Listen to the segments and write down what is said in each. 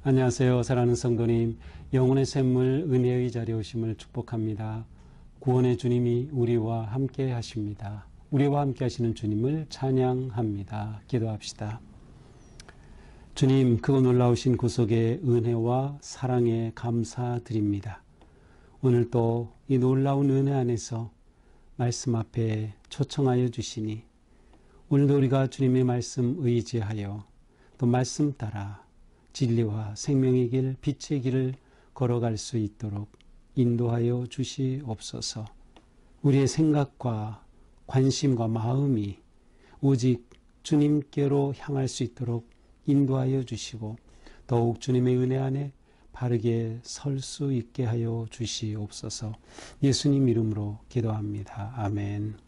안녕하세요. 사랑하는 성도님, 영혼의 샘물 은혜의 자리에 오심을 축복합니다. 구원의 주님이 우리와 함께 하십니다. 우리와 함께 하시는 주님을 찬양합니다. 기도합시다. 주님, 그 놀라우신 구속의 은혜와 사랑에 감사드립니다. 오늘 또 이 놀라운 은혜 안에서 말씀 앞에 초청하여 주시니 오늘도 우리가 주님의 말씀 의지하여 또 말씀 따라 진리와 생명의 길, 빛의 길을 걸어갈 수 있도록 인도하여 주시옵소서. 우리의 생각과 관심과 마음이 오직 주님께로 향할 수 있도록 인도하여 주시고 더욱 주님의 은혜 안에 바르게 설 수 있게 하여 주시옵소서. 예수님 이름으로 기도합니다. 아멘.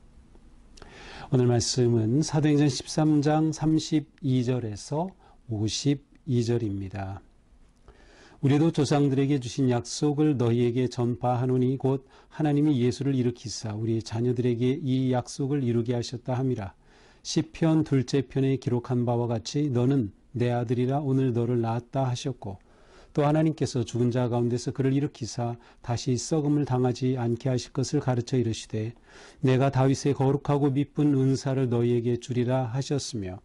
오늘 말씀은 사도행전 13장 32절에서 52절입니다. 우리도 조상들에게 주신 약속을 너희에게 전파하노니 곧 하나님이 예수를 일으키사 우리의 자녀들에게 이 약속을 이루게 하셨다 함이라. 시편 둘째 편에 기록한 바와 같이 너는 내 아들이라 오늘 너를 낳았다 하셨고 또 하나님께서 죽은 자 가운데서 그를 일으키사 다시 썩음을 당하지 않게 하실 것을 가르쳐 이르시되 내가 다윗의 거룩하고 미쁜 은사를 너희에게 주리라 하셨으며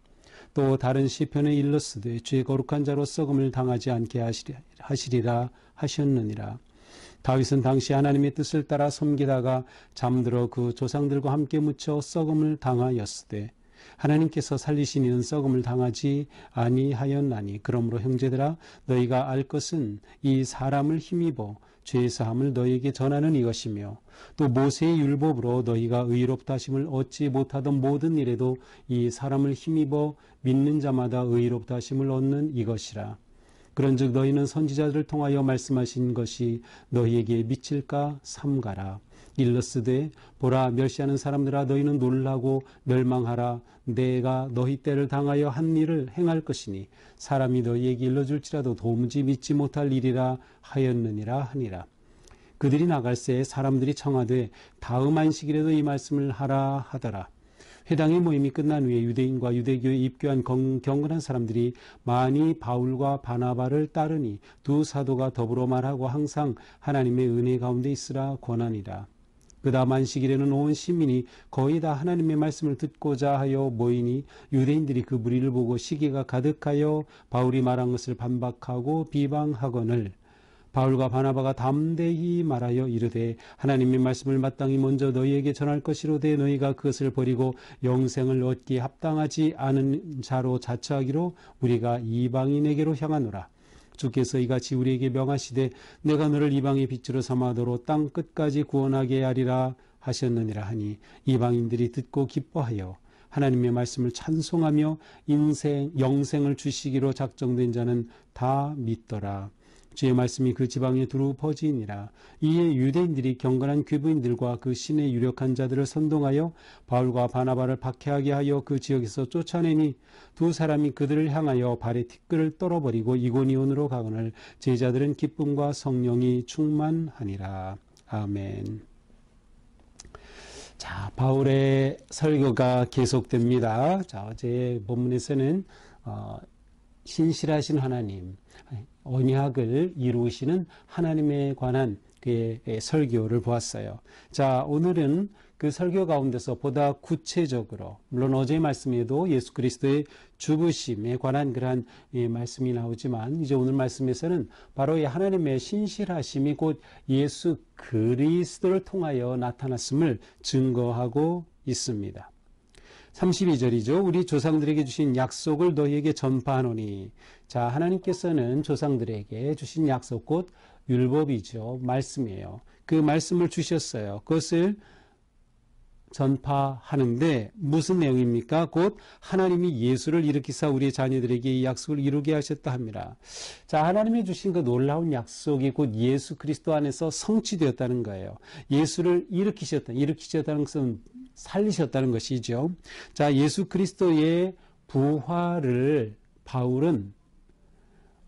또 다른 시편에 일렀으되 주의 거룩한 자로 썩음을 당하지 않게 하시리라 하셨느니라. 다윗은 당시 하나님의 뜻을 따라 섬기다가 잠들어 그 조상들과 함께 묻혀 썩음을 당하였으되 하나님께서 살리신 이는 썩음을 당하지 아니하였나니 그러므로 형제들아 너희가 알 것은 이 사람을 힘입어 죄 사함을 너희에게 전하는 이것이며 또 모세의 율법으로 너희가 의롭다 하심을 얻지 못하던 모든 일에도 이 사람을 힘입어 믿는 자마다 의롭다 하심을 얻는 이것이라. 그런즉 너희는 선지자들을 통하여 말씀하신 것이 너희에게 미칠까 삼가라. 일러스되 보라 멸시하는 사람들아 너희는 놀라고 멸망하라. 내가 너희 때를 당하여 한 일을 행할 것이니 사람이 너희에게 일러줄지라도 도무지 믿지 못할 일이라 하였느니라 하니라. 그들이 나갈새 사람들이 청하되 다음 안식일에도 이 말씀을 하라 하더라. 회당의 모임이 끝난 후에 유대인과 유대교에 입교한 경건한 사람들이 많이 바울과 바나바를 따르니 두 사도가 더불어 말하고 항상 하나님의 은혜 가운데 있으라 권하니라. 그 다음 안식일에는 온 시민이 거의 다 하나님의 말씀을 듣고자 하여 모이니 유대인들이 그 무리를 보고 시기가 가득하여 바울이 말한 것을 반박하고 비방하거늘 바울과 바나바가 담대히 말하여 이르되 하나님의 말씀을 마땅히 먼저 너희에게 전할 것이로되 너희가 그것을 버리고 영생을 얻기에 합당하지 않은 자로 자처하기로 우리가 이방인에게로 향하노라. 주께서 이같이 우리에게 명하시되 내가 너를 이방의 빛으로 삼아도로 땅 끝까지 구원하게 하리라 하셨느니라 하니 이방인들이 듣고 기뻐하여 하나님의 말씀을 찬송하며 영생을 주시기로 작정된 자는 다 믿더라. 주의 말씀이 그 지방에 두루 퍼지니라. 이에 유대인들이 경건한 귀부인들과 그 신의 유력한 자들을 선동하여 바울과 바나바를 박해하게 하여 그 지역에서 쫓아내니 두 사람이 그들을 향하여 발에 티끌을 떨어버리고 이고니온으로 가거늘 제자들은 기쁨과 성령이 충만하니라. 아멘. 자, 바울의 설교가 계속됩니다. 자, 어제 본문에서는 신실하신 하나님, 언약을 이루시는 하나님에 관한 그의 설교를 보았어요. 자, 오늘은 그 설교 가운데서 보다 구체적으로, 물론 어제의 말씀에도 예수 그리스도의 죽으심에 관한 그러한 말씀이 나오지만 이제 오늘 말씀에서는 바로 이 하나님의 신실하심이 곧 예수 그리스도를 통하여 나타났음을 증거하고 있습니다. 32절이죠. 우리 조상들에게 주신 약속을 너희에게 전파하노니. 자, 하나님께서는 조상들에게 주신 약속 곧 율법이죠. 말씀이에요. 그 말씀을 주셨어요. 그것을 전파하는데 무슨 내용입니까? 곧 하나님이 예수를 일으키사 우리의 자녀들에게 이 약속을 이루게 하셨다 합니다. 자, 하나님이 주신 그 놀라운 약속이 곧 예수 그리스도 안에서 성취되었다는 거예요. 예수를 일으키셨다는 것은 살리셨다는 것이죠. 자, 예수 그리스도의 부활을 바울은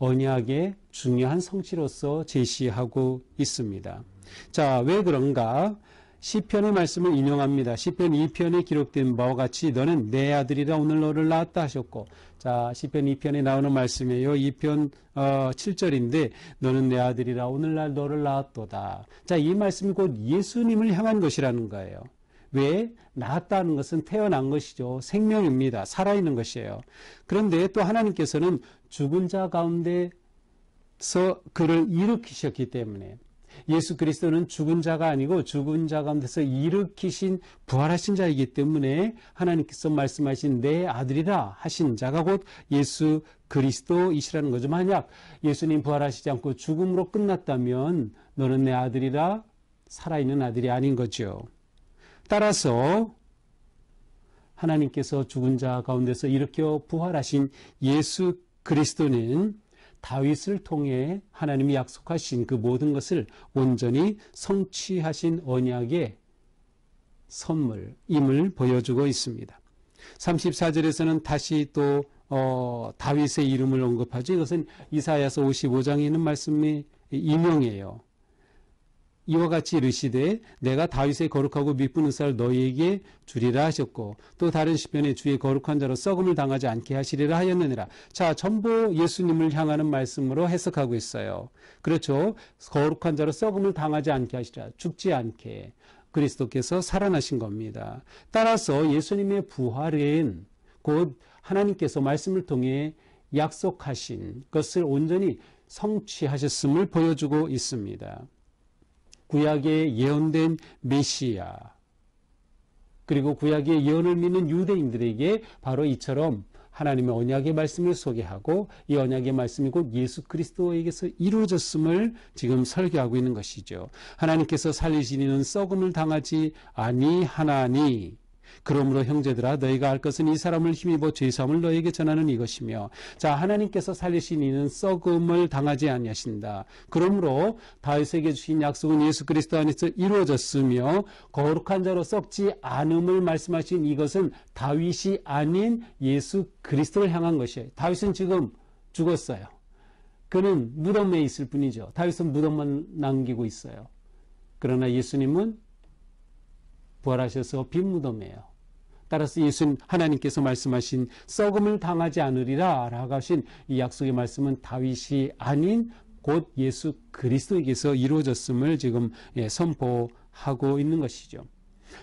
언약의 중요한 성취로서 제시하고 있습니다. 자, 왜 그런가? 시편의 말씀을 인용합니다. 시편 2편에 기록된 바와 같이 너는 내 아들이라 오늘 너를 낳았다 하셨고, 자, 시편 2편에 나오는 말씀이에요. 2편 7절인데 너는 내 아들이라 오늘날 너를 낳았도다. 자, 이 말씀이 곧 예수님을 향한 것이라는 거예요. 왜? 낳았다는 것은 태어난 것이죠. 생명입니다. 살아있는 것이에요. 그런데 또 하나님께서는 죽은 자 가운데서 그를 일으키셨기 때문에 예수 그리스도는 죽은 자가 아니고 죽은 자 가운데서 일으키신 부활하신 자이기 때문에 하나님께서 말씀하신 내 아들이라 하신 자가 곧 예수 그리스도이시라는 거죠. 만약 예수님 부활하시지 않고 죽음으로 끝났다면 너는 내 아들이라 살아있는 아들이 아닌 거죠. 따라서 하나님께서 죽은 자 가운데서 일으켜 부활하신 예수 그리스도는 다윗을 통해 하나님이 약속하신 그 모든 것을 온전히 성취하신 언약의 선물임을 보여주고 있습니다. 34절에서는 다시 또 다윗의 이름을 언급하죠. 이것은 이사야서 55장에 있는 말씀의 인용이에요. 이와 같이 이르시되 내가 다윗의 거룩하고 미쁜 의사를 너희에게 주리라 하셨고 또 다른 시편에 주의 거룩한 자로 썩음을 당하지 않게 하시리라 하였느니라. 자, 전부 예수님을 향하는 말씀으로 해석하고 있어요. 그렇죠. 거룩한 자로 썩음을 당하지 않게 하시리라. 죽지 않게 그리스도께서 살아나신 겁니다. 따라서 예수님의 부활은 곧 하나님께서 말씀을 통해 약속하신 것을 온전히 성취하셨음을 보여주고 있습니다. 구약에 예언된 메시아, 그리고 구약의 예언을 믿는 유대인들에게 바로 이처럼 하나님의 언약의 말씀을 소개하고 이 언약의 말씀이 곧 예수 그리스도에게서 이루어졌음을 지금 설교하고 있는 것이죠. 하나님께서 살리신 이는 썩음을 당하지 아니하나니 그러므로 형제들아 너희가 알 것은 이 사람을 힘입어 죄사함을 너희에게 전하는 이것이며, 자, 하나님께서 살리신 이는 썩음을 당하지 아니하신다. 그러므로 다윗에게 주신 약속은 예수 그리스도 안에서 이루어졌으며 거룩한 자로 썩지 않음을 말씀하신 이것은 다윗이 아닌 예수 그리스도를 향한 것이에요. 다윗은 지금 죽었어요. 그는 무덤에 있을 뿐이죠. 다윗은 무덤만 남기고 있어요. 그러나 예수님은 부활하셔서 빈 무덤이에요. 따라서 예수님 하나님께서 말씀하신 썩음을 당하지 않으리라 라고 하신 이 약속의 말씀은 다윗이 아닌 곧 예수 그리스도에게서 이루어졌음을 지금 선포하고 있는 것이죠.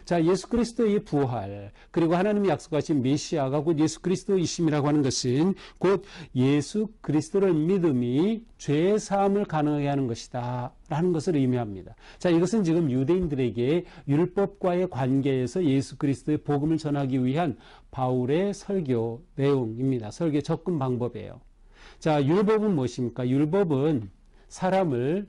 자, 예수 그리스도의 부활, 그리고 하나님이 약속하신 메시아가 곧 예수 그리스도이심이라고 하는 것은 곧 예수 그리스도를 믿음이 죄의 사함을 가능하게 하는 것이다 라는 것을 의미합니다. 자, 이것은 지금 유대인들에게 율법과의 관계에서 예수 그리스도의 복음을 전하기 위한 바울의 설교 내용입니다. 설교 접근 방법이에요. 자, 율법은 무엇입니까? 율법은 사람을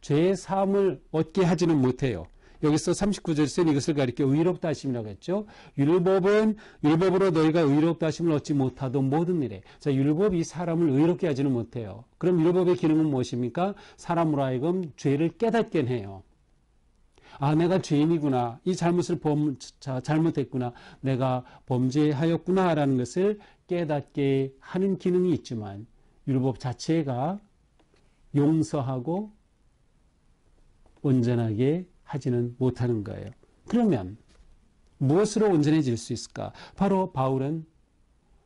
죄의 사함을 얻게 하지는 못해요. 여기서 39절에서는 이것을 가리켜 의롭다 하심이라고 했죠. 율법으로 너희가 의롭다 하심을 얻지 못하던 모든 일에. 자, 율법이 사람을 의롭게 하지는 못해요. 그럼 율법의 기능은 무엇입니까? 사람으로 하여금 죄를 깨닫게 해요. 아, 내가 죄인이구나. 이 잘못을 잘못했구나. 내가 범죄하였구나. 라는 것을 깨닫게 하는 기능이 있지만 율법 자체가 용서하고 온전하게 하지는 못하는 거예요. 그러면 무엇으로 온전해질 수 있을까? 바로 바울은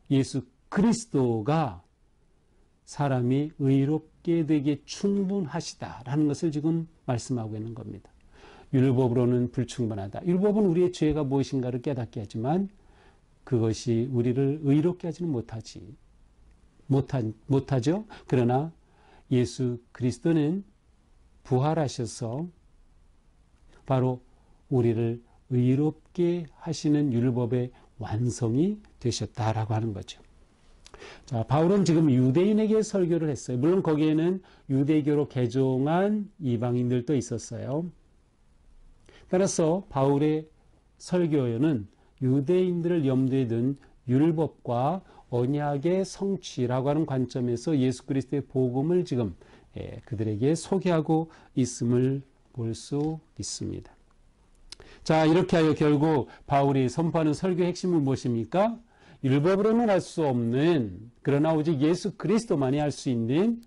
예수 그리스도가 사람이 의롭게 되기에 충분하시다라는 것을 지금 말씀하고 있는 겁니다. 율법으로는 불충분하다. 율법은 우리의 죄가 무엇인가를 깨닫게 하지만 그것이 우리를 의롭게 하지는 못하죠. 그러나 예수 그리스도는 부활하셔서 바로 우리를 의롭게 하시는 율법의 완성이 되셨다라고 하는 거죠. 자, 바울은 지금 유대인에게 설교를 했어요. 물론 거기에는 유대교로 개종한 이방인들도 있었어요. 따라서 바울의 설교에는 유대인들을 염두에 둔 율법과 언약의 성취라고 하는 관점에서 예수 그리스도의 복음을 지금 그들에게 소개하고 있음을 볼 수 있습니다. 자, 이렇게 하여 결국 바울이 선포하는 설교의 핵심은 무엇입니까? 율법으로는 할 수 없는, 그러나 오직 예수 그리스도만이 할 수 있는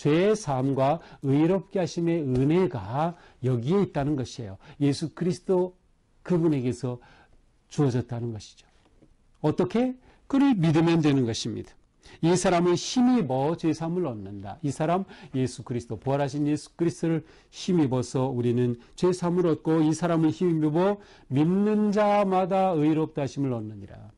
죄의 사함과 의롭게 하심의 은혜가 여기에 있다는 것이에요. 예수 그리스도 그분에게서 주어졌다는 것이죠. 어떻게? 그를 믿으면 되는 것입니다. 이 사람을 힘입어 죄사함을 얻는다. 이 사람 예수 그리스도, 부활하신 예수 그리스도를 힘입어서 우리는 죄사함을 얻고 이 사람을 힘입어 믿는 자마다 의롭다 하심을 얻느니라.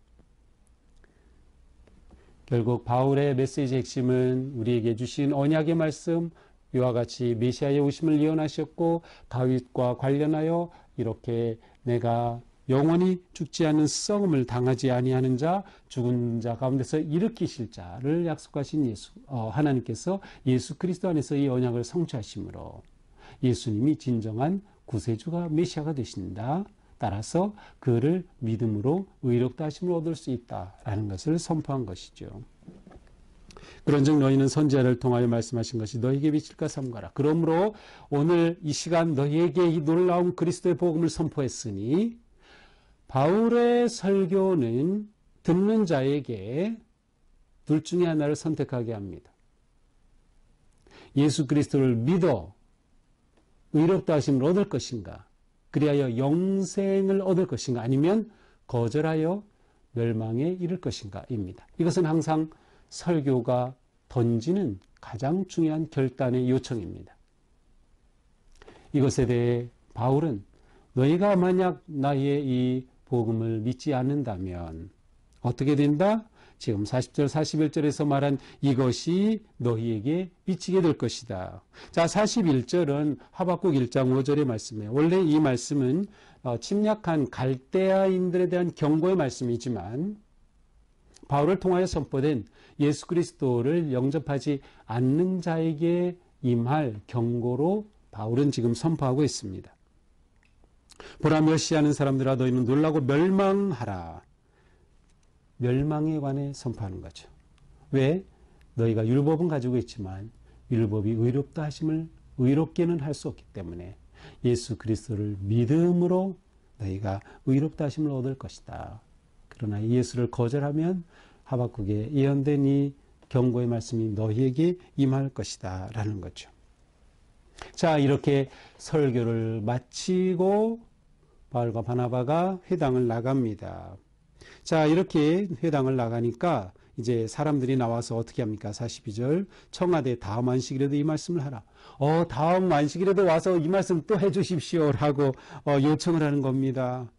결국 바울의 메시지 핵심은 우리에게 주신 언약의 말씀, 이와 같이 메시아의 오심을 예언하셨고 다윗과 관련하여 이렇게 내가 영원히 죽지 않는 썩음을 당하지 아니하는 자, 죽은 자 가운데서 일으키실 자를 약속하신 하나님께서 예수 그리스도 안에서 이 언약을 성취하심으로 예수님이 진정한 구세주가 메시아가 되신다. 따라서 그를 믿음으로 의롭다 하심을 얻을 수 있다라는 것을 선포한 것이죠. 그런즉 너희는 선지자를 통하여 말씀하신 것이 너희에게 미칠까 삼가라. 그러므로 오늘 이 시간 너희에게 이 놀라운 그리스도의 복음을 선포했으니 바울의 설교는 듣는 자에게 둘 중에 하나를 선택하게 합니다. 예수 그리스도를 믿어 의롭다 하심을 얻을 것인가? 그리하여 영생을 얻을 것인가? 아니면 거절하여 멸망에 이를 것인가? 입니다. 이것은 항상 설교가 던지는 가장 중요한 결단의 요청입니다. 이것에 대해 바울은 너희가 만약 나의 이 복음을 믿지 않는다면 어떻게 된다? 지금 40절 41절에서 말한 이것이 너희에게 미치게 될 것이다. 자, 41절은 하박국 1장 5절의 말씀이에요. 원래 이 말씀은 침략한 갈대아인들에 대한 경고의 말씀이지만 바울을 통하여 선포된 예수 그리스도를 영접하지 않는 자에게 임할 경고로 바울은 지금 선포하고 있습니다. 보라 멸시하는 사람들아 너희는 놀라고 멸망하라. 멸망에 관해 선포하는 거죠. 왜? 너희가 율법은 가지고 있지만 율법이 의롭다 하심을 의롭게는 할 수 없기 때문에 예수 그리스도를 믿음으로 너희가 의롭다 하심을 얻을 것이다. 그러나 예수를 거절하면 하박국에 예언된 이 경고의 말씀이 너희에게 임할 것이다 라는 거죠. 자, 이렇게 설교를 마치고 바울과 바나바가 회당을 나갑니다. 자, 이렇게 회당을 나가니까 이제 사람들이 나와서 어떻게 합니까? 42절 청하되 다음 안식일에도 이 말씀을 하라. 다음 안식일에도 와서 이 말씀 또 해주십시오라고 요청을 하는 겁니다.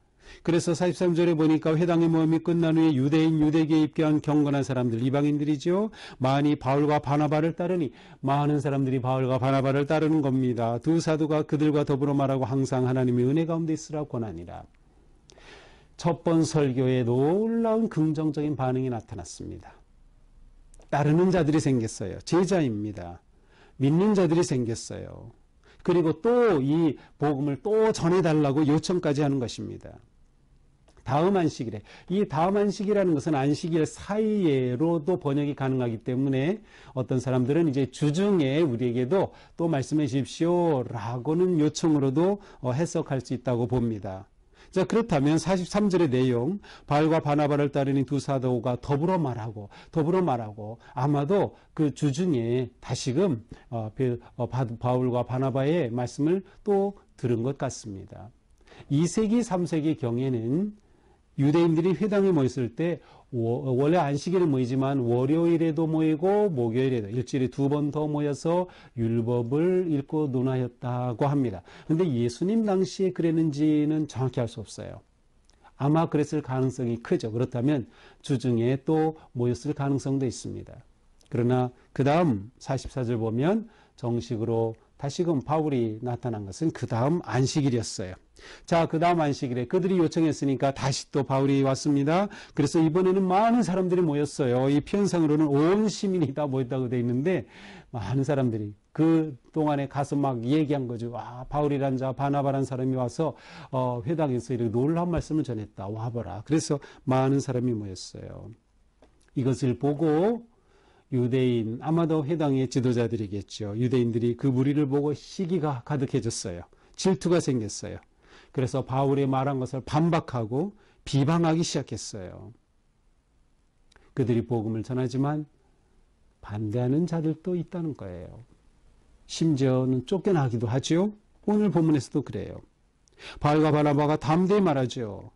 그래서 43절에 보니까 회당의 모험이 끝난 후에 유대인 유대교에 입교한 경건한 사람들, 이방인들이죠. 많이 바울과 바나바를 따르니 많은 사람들이 바울과 바나바를 따르는 겁니다. 두 사도가 그들과 더불어 말하고 항상 하나님의 은혜 가운데 있으라 권하니라. 첫 번 설교에 놀라운 긍정적인 반응이 나타났습니다. 따르는 자들이 생겼어요. 제자입니다. 믿는 자들이 생겼어요. 그리고 또 이 복음을 또 전해달라고 요청까지 하는 것입니다. 다음 안식일에, 이 다음 안식이라는 것은 안식일 사이에로도 번역이 가능하기 때문에 어떤 사람들은 이제 주중에 우리에게도 또 말씀해 주십시오 라고는 요청으로도 해석할 수 있다고 봅니다. 자, 그렇다면 43절의 내용, 바울과 바나바를 따르는 두 사도가 더불어 말하고 아마도 그 주중에 다시금 바울과 바나바의 말씀을 또 들은 것 같습니다. 2세기, 3세기 경에는 유대인들이 회당에 모였을 때 원래 안식일에 모이지만 월요일에도 모이고 목요일에도 일주일에 2번 더 모여서 율법을 읽고 논하였다고 합니다. 그런데 예수님 당시에 그랬는지는 정확히 알 수 없어요. 아마 그랬을 가능성이 크죠. 그렇다면 주중에 또 모였을 가능성도 있습니다. 그러나 그 다음 44절 보면 정식으로 다시금 바울이 나타난 것은 그 다음 안식일이었어요. 자, 그 다음 안식일에 그들이 요청했으니까 다시 또 바울이 왔습니다. 그래서 이번에는 많은 사람들이 모였어요. 이 편상으로는 온 시민이 다 모였다고 되어 있는데 많은 사람들이 그 동안에 가서 막 얘기한 거죠. 바울이란 자, 바나바란 사람이 와서 회당에서 이렇게 놀라운 말씀을 전했다. 와보라. 그래서 많은 사람이 모였어요. 이것을 보고 유대인, 아마도 회당의 지도자들이겠죠. 유대인들이 그 무리를 보고 시기가 가득해졌어요. 질투가 생겼어요. 그래서 바울이 말한 것을 반박하고 비방하기 시작했어요. 그들이 복음을 전하지만 반대하는 자들도 있다는 거예요. 심지어는 쫓겨나기도 하죠. 오늘 본문에서도 그래요. 바울과 바나바가 담대히 말하죠.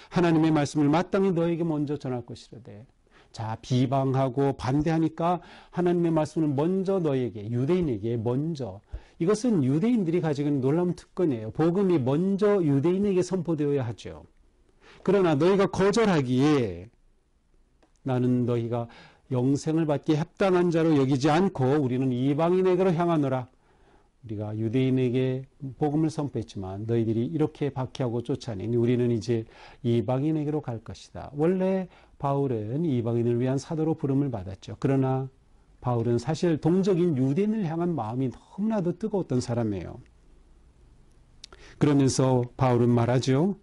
하나님의 말씀을 마땅히 너에게 먼저 전할 것이라되. 자, 비방하고 반대하니까 하나님의 말씀을 먼저 너에게, 유대인에게 먼저. 이것은 유대인들이 가지고 있는 놀라운 특권이에요. 복음이 먼저 유대인에게 선포되어야 하죠. 그러나 너희가 거절하기에 나는 너희가 영생을 받기에 합당한 자로 여기지 않고 우리는 이방인에게로 향하노라. 우리가 유대인에게 복음을 선포했지만 너희들이 이렇게 박해하고 쫓아내니 우리는 이제 이방인에게로 갈 것이다. 원래 바울은 이방인을 위한 사도로 부름을 받았죠. 그러나 바울은 사실 동적인 유대인을 향한 마음이 너무나도 뜨거웠던 사람이에요. 그러면서 바울은 말하죠.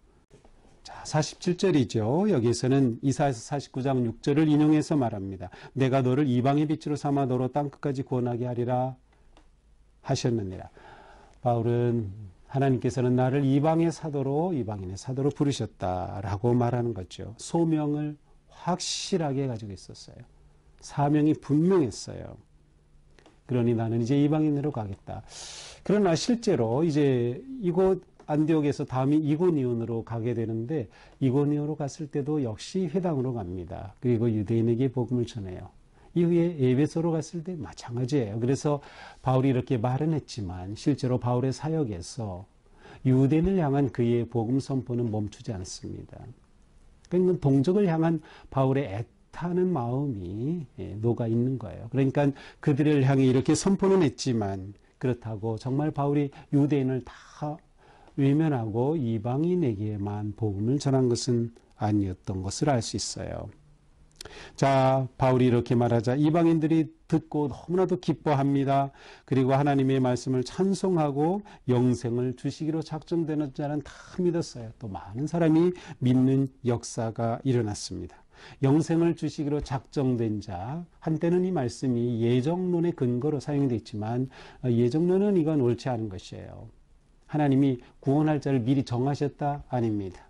자, 47절이죠. 여기에서는 이사야서 49장 6절을 인용해서 말합니다. 내가 너를 이방의 빛으로 삼아 너로 땅끝까지 구원하게 하리라 하셨느니라. 바울은 하나님께서는 나를 이방의 사도로, 이방인의 사도로 부르셨다라고 말하는 거죠. 소명을 확실하게 가지고 있었어요. 사명이 분명했어요. 그러니 나는 이제 이방인으로 가겠다. 그러나 실제로 이제 이곳 안디옥에서 다음이 이고니온으로 가게 되는데 이고니온으로 갔을 때도 역시 회당으로 갑니다. 그리고 유대인에게 복음을 전해요. 이후에 에베소로 갔을 때 마찬가지예요. 그래서 바울이 이렇게 말은 했지만 실제로 바울의 사역에서 유대인을 향한 그의 복음 선포는 멈추지 않습니다. 그러니까 동족을 향한 바울의 애타는 마음이 녹아 있는 거예요. 그러니까 그들을 향해 이렇게 선포는 했지만 그렇다고 정말 바울이 유대인을 다 외면하고 이방인에게만 복음을 전한 것은 아니었던 것을 알 수 있어요. 자, 바울이 이렇게 말하자 이방인들이 듣고 너무나도 기뻐합니다. 그리고 하나님의 말씀을 찬송하고 영생을 주시기로 작정되는 자는 다 믿었어요. 또 많은 사람이 믿는 역사가 일어났습니다. 영생을 주시기로 작정된 자, 한때는 이 말씀이 예정론의 근거로 사용되어 있지만 예정론은 이건 옳지 않은 것이에요. 하나님이 구원할 자를 미리 정하셨다? 아닙니다.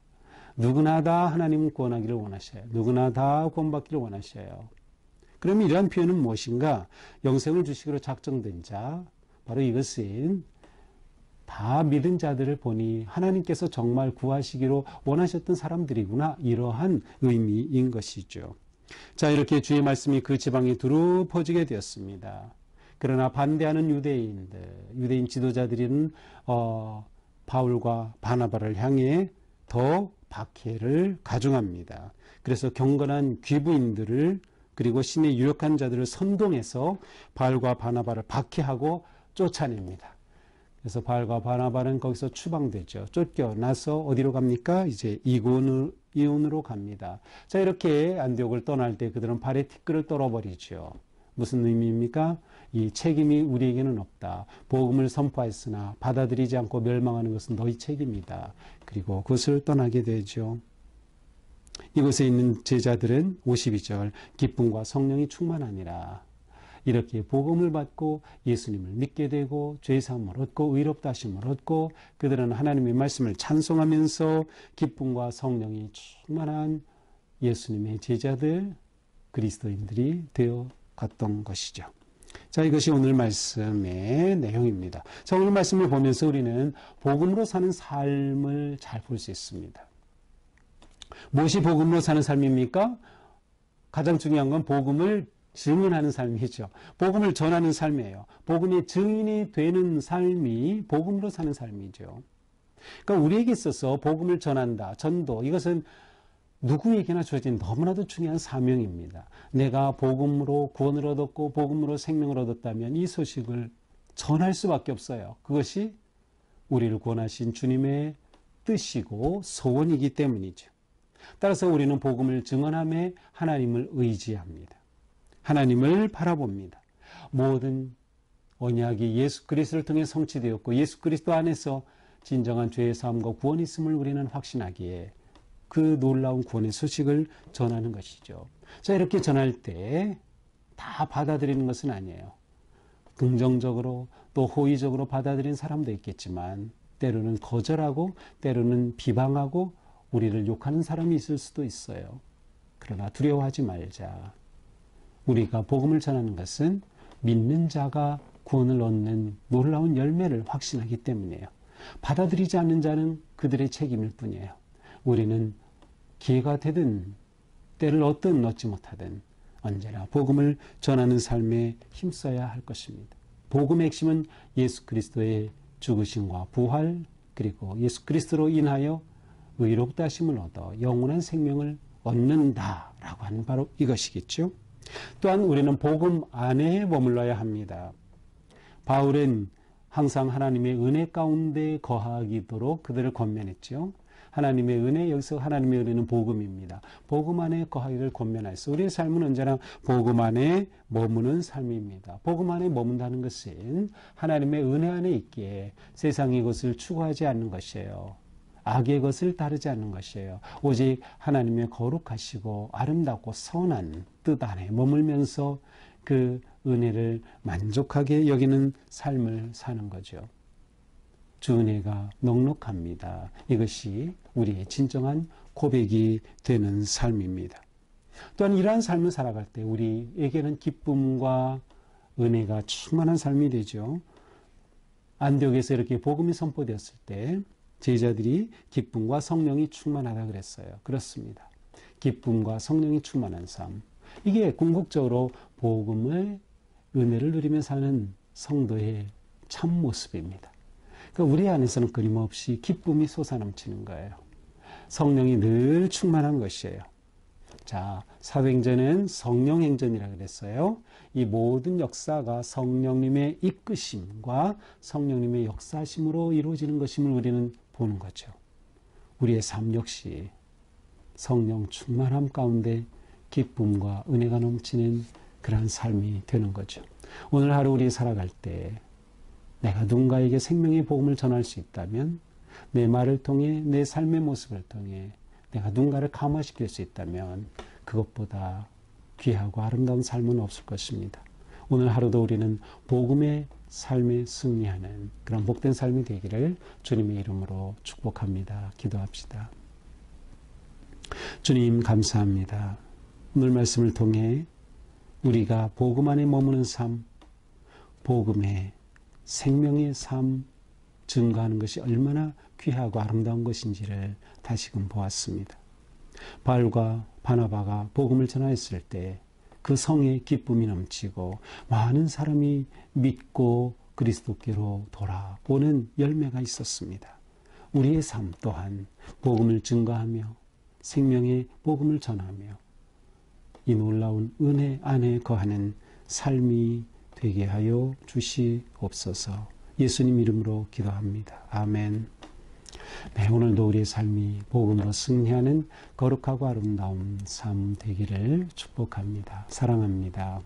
누구나 다 하나님은 구원하기를 원하셔요. 누구나 다 구원받기를 원하셔요. 그러면 이러한 표현은 무엇인가? 영생을 주시기로 작정된 자, 바로 이것은 다 믿은 자들을 보니 하나님께서 정말 구하시기로 원하셨던 사람들이구나, 이러한 의미인 것이죠. 자, 이렇게 주의 말씀이 그 지방에 두루 퍼지게 되었습니다. 그러나 반대하는 유대인 지도자들은 바울과 바나바를 향해 더 박해를 가중합니다. 그래서 경건한 귀부인들을 그리고 신의 유력한 자들을 선동해서 바울과 바나바를 박해하고 쫓아냅니다. 그래서 바울과 바나바는 거기서 추방되죠. 쫓겨나서 어디로 갑니까? 이제 이온으로 갑니다. 자, 이렇게 안디옥을 떠날 때 그들은 발에 티끌을 떨어버리죠. 무슨 의미입니까? 이 책임이 우리에게는 없다. 복음을 선포했으나 받아들이지 않고 멸망하는 것은 너희 책임이다. 그리고 그것을 떠나게 되죠. 이곳에 있는 제자들은 52절 기쁨과 성령이 충만하니라. 이렇게 복음을 받고 예수님을 믿게 되고 죄사함을 얻고 의롭다 하심을 얻고 그들은 하나님의 말씀을 찬송하면서 기쁨과 성령이 충만한 예수님의 제자들, 그리스도인들이 되어 갔던 것이죠. 자, 이것이 오늘 말씀의 내용입니다. 자, 오늘 말씀을 보면서 우리는 복음으로 사는 삶을 잘 볼 수 있습니다. 무엇이 복음으로 사는 삶입니까? 가장 중요한 건 복음을 증언하는 삶이죠. 복음을 전하는 삶이에요. 복음의 증인이 되는 삶이 복음으로 사는 삶이죠. 그러니까 우리에게 있어서 복음을 전한다, 전도, 이것은 누구에게나 주어진 너무나도 중요한 사명입니다. 내가 복음으로 구원을 얻었고 복음으로 생명을 얻었다면 이 소식을 전할 수밖에 없어요. 그것이 우리를 구원하신 주님의 뜻이고 소원이기 때문이죠. 따라서 우리는 복음을 증언하며 하나님을 의지합니다. 하나님을 바라봅니다. 모든 언약이 예수 그리스도를 통해 성취되었고 예수 그리스도 안에서 진정한 죄의 사함과 구원이 있음을 우리는 확신하기에 그 놀라운 구원의 소식을 전하는 것이죠. 자, 이렇게 전할 때 다 받아들이는 것은 아니에요. 긍정적으로 또 호의적으로 받아들이는 사람도 있겠지만 때로는 거절하고 때로는 비방하고 우리를 욕하는 사람이 있을 수도 있어요. 그러나 두려워하지 말자. 우리가 복음을 전하는 것은 믿는 자가 구원을 얻는 놀라운 열매를 확신하기 때문이에요. 받아들이지 않는 자는 그들의 책임일 뿐이에요. 우리는 기회가 되든 때를 얻든 얻지 못하든 언제나 복음을 전하는 삶에 힘써야 할 것입니다. 복음의 핵심은 예수 그리스도의 죽으심과 부활, 그리고 예수 그리스도로 인하여 의롭다 하심을 얻어 영원한 생명을 얻는다라고 하는 바로 이것이겠죠. 또한 우리는 복음 안에 머물러야 합니다. 바울은 항상 하나님의 은혜 가운데 거하기도록 그들을 권면했죠. 하나님의 은혜, 여기서 하나님의 은혜는 복음입니다. 복음 안에 거하기를 권면하였어. 우리의 삶은 언제나 복음 안에 머무는 삶입니다. 복음 안에 머문다는 것은 하나님의 은혜 안에 있기에 세상의 것을 추구하지 않는 것이에요. 악의 것을 따르지 않는 것이에요. 오직 하나님의 거룩하시고 아름답고 선한 뜻 안에 머물면서 그 은혜를 만족하게 여기는 삶을 사는 거죠. 주 은혜가 넉넉합니다. 이것이 우리의 진정한 고백이 되는 삶입니다. 또한 이러한 삶을 살아갈 때 우리에게는 기쁨과 은혜가 충만한 삶이 되죠. 안디옥에서 이렇게 복음이 선포되었을 때 제자들이 기쁨과 성령이 충만하다 그랬어요. 그렇습니다. 기쁨과 성령이 충만한 삶. 이게 궁극적으로 복음의 은혜를 누리며 사는 성도의 참 모습입니다. 그러니까 우리 안에서는 끊임없이 기쁨이 솟아넘치는 거예요. 성령이 늘 충만한 것이에요. 자, 사도행전은 성령행전이라고 그랬어요. 이 모든 역사가 성령님의 이끄심과 성령님의 역사심으로 이루어지는 것임을 우리는 보는 거죠. 우리의 삶 역시 성령 충만함 가운데 기쁨과 은혜가 넘치는 그러한 삶이 되는 거죠. 오늘 하루 우리 살아갈 때 내가 누군가에게 생명의 복음을 전할 수 있다면, 내 말을 통해, 내 삶의 모습을 통해 내가 누군가를 감화시킬 수 있다면 그것보다 귀하고 아름다운 삶은 없을 것입니다. 오늘 하루도 우리는 복음의 삶에 승리하는 그런 복된 삶이 되기를 주님의 이름으로 축복합니다. 기도합시다. 주님 감사합니다. 오늘 말씀을 통해 우리가 복음 안에 머무는 삶, 복음의 생명의 삶 증거하는 것이 얼마나 귀하고 아름다운 것인지를 다시금 보았습니다. 바울과 바나바가 복음을 전하였을 때 그 성에 기쁨이 넘치고 많은 사람이 믿고 그리스도께로 돌아오는 열매가 있었습니다. 우리의 삶 또한 복음을 증거하며 생명의 복음을 전하며 이 놀라운 은혜 안에 거하는 삶이 되게 하여 주시옵소서. 예수님 이름으로 기도합니다. 아멘. 네, 오늘도 우리의 삶이 복음으로 승리하는 거룩하고 아름다운 삶 되기를 축복합니다. 사랑합니다.